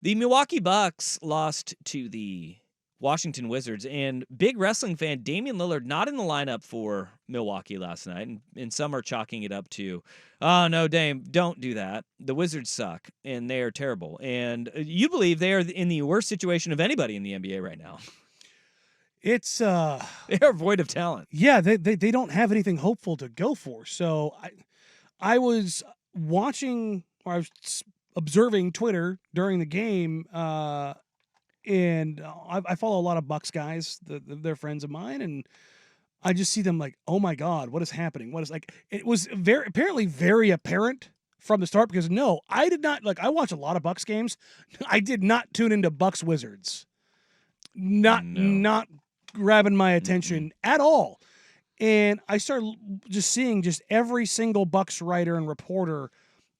The Milwaukee Bucks lost to the Washington Wizards, and big wrestling fan Damian Lillard not in the lineup for Milwaukee last night, and some are chalking it up to, oh, no, Dame, don't do that. The Wizards suck, and they are terrible. And you believe they are in the worst situation of anybody in the NBA right now. It's they are void of talent. Yeah, they don't have anything hopeful to go for. So I was watching, or I was observing Twitter during the game, and I follow a lot of Bucks guys. They're friends of mine, and I just see them like, oh my God, what is happening? What is like? It was apparently very apparent from the start because no, I did not I watch a lot of Bucks games. I did not tune into Bucks Wizards. Not grabbing my attention at all. And I started just seeing just every single Bucks writer and reporter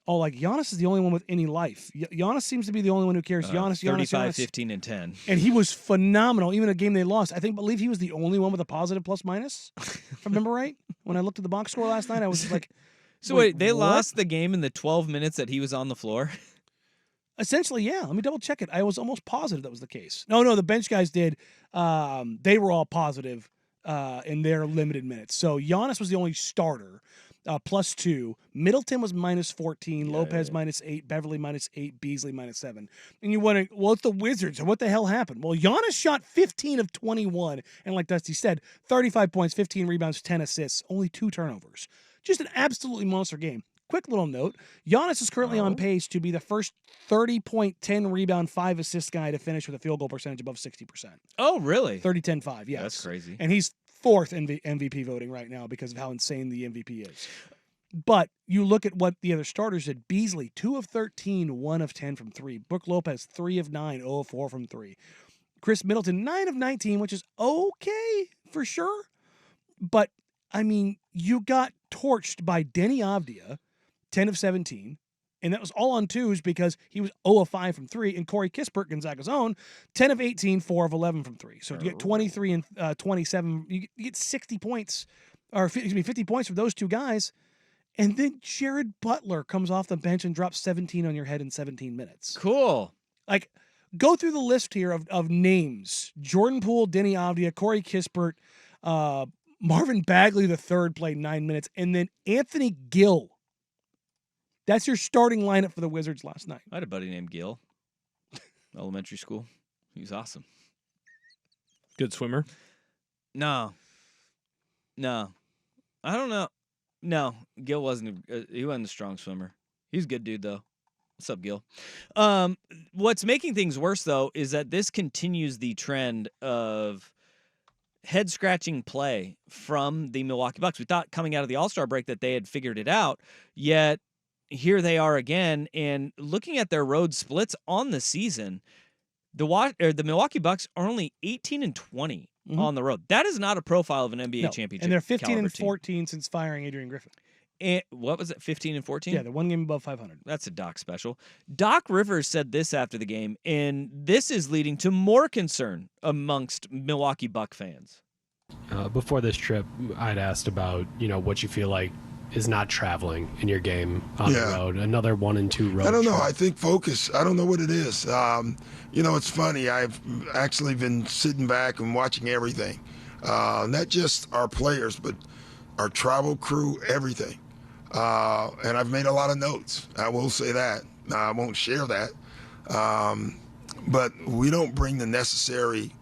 all like, Giannis is the only one with any life. Giannis seems to be the only one who cares. Giannis, 35, 15, and 10. And he was phenomenal. Even a game they lost, believe he was the only one with a positive plus minus, if I remember right. When I looked at the box score last night, I was like, so wait, they lost the game in the 12 minutes that he was on the floor? Essentially, yeah. Let me double check it. I was almost positive that was the case. No, the bench guys did. They were all positive in their limited minutes. So Giannis was the only starter, +2. Middleton was -14. Lopez -8. Beverly -8. Beasley -7. And you wonder, well, it's the Wizards. So what the hell happened? Well, Giannis shot 15 of 21. And like Dusty said, 35 points, 15 rebounds, 10 assists, only 2 turnovers. Just an absolutely monster game. Quick little note, Giannis is currently on pace to be the first 30-point, 10-rebound, 5-assist guy to finish with a field goal percentage above 60%. Oh, really? 30-10-5, yes. That's crazy. And he's 4th in MVP voting right now because of how insane the MVP is. But you look at what the other starters did. Beasley, 2 of 13, 1 of 10 from 3. Brook Lopez, 3 of 9, 0 of 4 from 3. Chris Middleton, 9 of 19, which is okay for sure. But, I mean, you got torched by Denny Avdia, 10 of 17, and that was all on twos because he was 0 of 5 from 3, and Corey Kispert, Gonzaga's own, 10 of 18, 4 of 11 from 3. So to get 23 and 27, you get 60 points, or 50 points from those two guys, and then Jared Butler comes off the bench and drops 17 on your head in 17 minutes. Cool. Like, go through the list here of names. Jordan Poole, Denny Avdia, Corey Kispert, Marvin Bagley III played 9 minutes, and then Anthony Gill. That's your starting lineup for the Wizards last night. I had a buddy named Gil. Elementary school. He was awesome. Good swimmer? No. I don't know. No, Gil wasn't. He wasn't a strong swimmer. He's a good dude, though. What's up, Gil? What's making things worse, though, is that this continues the trend of head-scratching play from the Milwaukee Bucks. We thought coming out of the All-Star break that they had figured it out, yet here they are again, and looking at their road splits on the season, the Milwaukee Bucks are only 18 and 20 on the road. That is not a profile of an NBA championship. And they're 15 and 14 team. Since firing Adrian Griffin. And what was it, 15 and 14? Yeah, they're one game above 500. That's a Doc special. Doc Rivers said this after the game, and this is leading to more concern amongst Milwaukee Buck fans. Before this trip, I'd asked about, what you feel like is not traveling in your game on the road. Another 1 and 2 road. I don't know. trip. I think focus. I don't know what it is. It's funny. I've actually been sitting back and watching everything. Not just our players, but our travel crew, everything. And I've made a lot of notes. I will say that. I won't share that. But we don't bring the necessary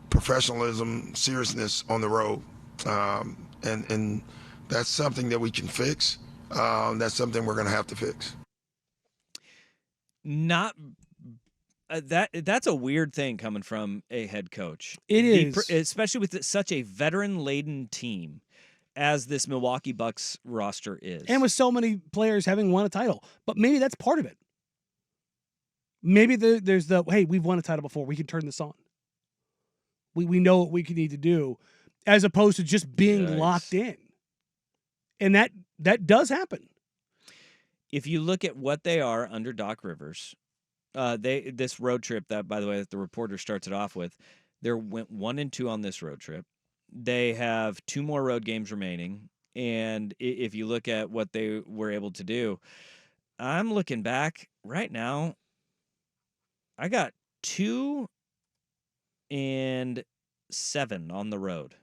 professionalism, seriousness on the road. And that's something that we can fix. That's something we're going to have to fix. Not that's a weird thing coming from a head coach. It is, especially with such a veteran-laden team as this Milwaukee Bucks roster is, and with so many players having won a title. But maybe that's part of it. Maybe there's hey, we've won a title before. We can turn this on. We know what we need to do, as opposed to just being locked in. And that does happen. If you look at what they are under Doc Rivers, this road trip that, by the way, that the reporter starts it off with, they went 1 and 2 on this road trip. They have 2 more road games remaining, and if you look at what they were able to do, I'm looking back right now. I got 2-7 on the road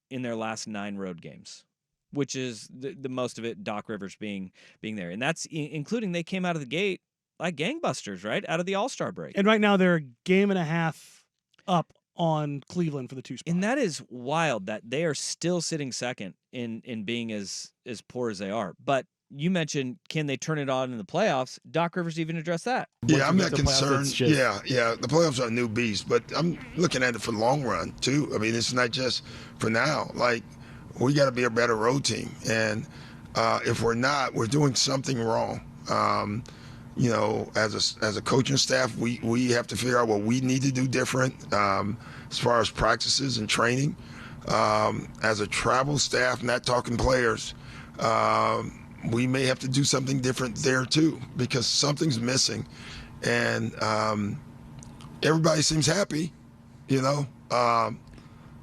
in their last 9 road games, which is the most of it Doc Rivers being there. And that's including they came out of the gate like gangbusters, right? Out of the All-Star break. And right now they're a game and a half up on Cleveland for the 2 spot. And that is wild that they are still sitting second in being as poor as they are. But you mentioned, can they turn it on in the playoffs? Doc Rivers even addressed that. Yeah, I'm not the playoffs, concerned. it's just- Yeah. The playoffs are a new beast, but I'm looking at it for the long run too. I mean, it's not just for now. Like, we got to be a better road team, and if we're not, we're doing something wrong. You know, as a coaching staff, we have to figure out what we need to do different as far as practices and training. As a travel staff, not talking players, we may have to do something different there too, because something's missing, and everybody seems happy, you know,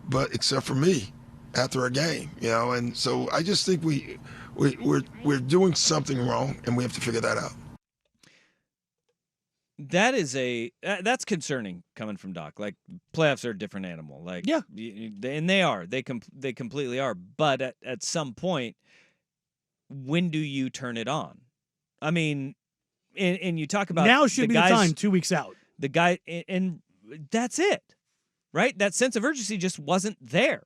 but except for me after a game, you know, and so I just think we're doing something wrong, and we have to figure that out. That is that's concerning coming from Doc. Like, playoffs are a different animal. Like, Yeah. And they are. They completely are. But at some point, when do you turn it on? I mean, and you talk about now should be guys, the time 2 weeks out. The guy, and that's it, right? That sense of urgency just wasn't there.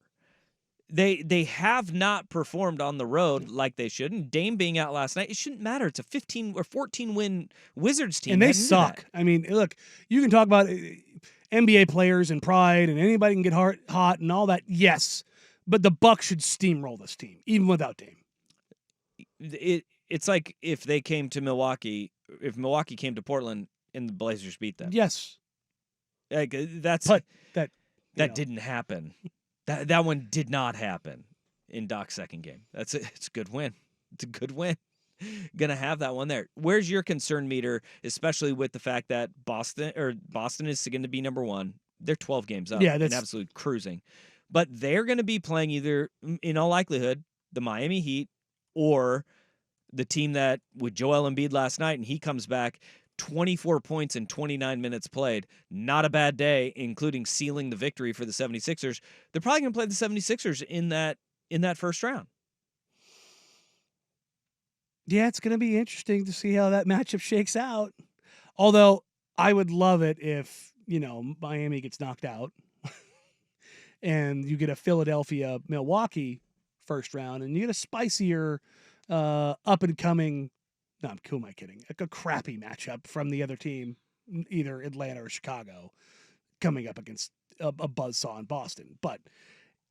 They have not performed on the road like they should. And Dame being out last night, it shouldn't matter. It's a 15 or 14 win Wizards team, And they heading into suck. that. I mean, look, you can talk about NBA players and pride, and anybody can get hot and all that. Yes, but the Bucks should steamroll this team, even without Dame. It's like if they came to Milwaukee, if Milwaukee came to Portland and the Blazers beat them. Yes, Like, but that didn't happen. That one did not happen in Doc's second game. It's a good win. It's a good win. Gonna have that one there. Where's your concern meter, especially with the fact that Boston is going to be number 1. They're 12 games up. Yeah, and that's absolute cruising. But they're going to be playing either, in all likelihood, the Miami Heat or the team that with Joel Embiid last night, and he comes back 24 points in 29 minutes played. Not a bad day, including sealing the victory for the 76ers. They're probably going to play the 76ers in that first round. Yeah, it's going to be interesting to see how that matchup shakes out. Although I would love it if, Miami gets knocked out and you get a Philadelphia-Milwaukee first round, and you get a spicier up-and-coming, who am I kidding? A crappy matchup from the other team, either Atlanta or Chicago, coming up against a buzzsaw in Boston. But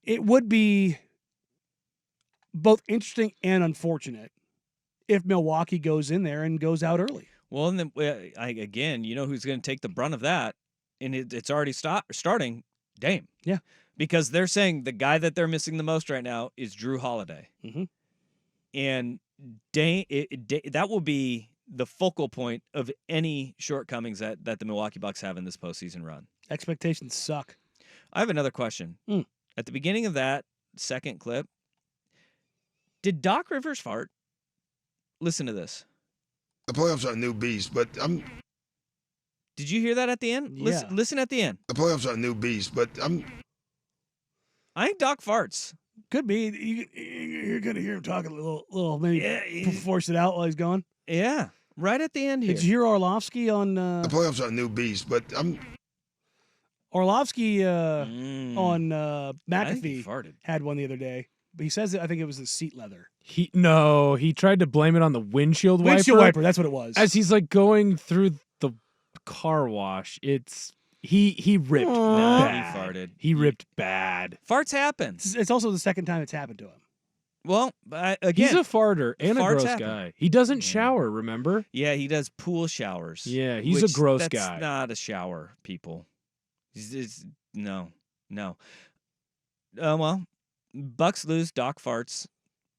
it would be both interesting and unfortunate if Milwaukee goes in there and goes out early. Well, and then again, you know who's going to take the brunt of that, and it's already starting, Dame. Yeah. Because they're saying the guy that they're missing the most right now is Drew Holiday. Mm-hmm. And Dame, that will be the focal point of any shortcomings that the Milwaukee Bucks have in this postseason run. Expectations suck. I have another question. At the beginning of that second clip, did Doc Rivers fart? Listen to this. The playoffs are a new beast, but Did you hear that at the end? Yeah. Listen at the end. the playoffs are a new beast, but I think Doc farts. Could be. You're going to hear him talking a little maybe Yeah, force it out while he's gone. Yeah, right at the end here. Did you hear Orlovsky on the playoffs are a new beast, but Orlovsky on I think he McAfee farted. had one the other day. But he says I think it was the seat leather. He tried to blame it on the windshield wiper. Windshield wiper, that's what it was. As he's like going through the car wash, he ripped No, bad. he farted. He ripped bad. Farts happen. It's also the second time it's happened to him. Well, again, He's a farter and a farts gross happen. guy. He doesn't shower, remember? yeah, he does pool showers. Yeah, he's a gross that's guy. Not a shower, people. No. Well, Bucks lose. Doc farts.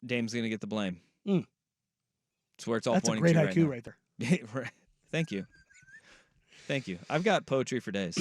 Dame's gonna get the blame. That's where it's all That's a pointing great to haiku right right there. now. Thank you. I've got poetry for days.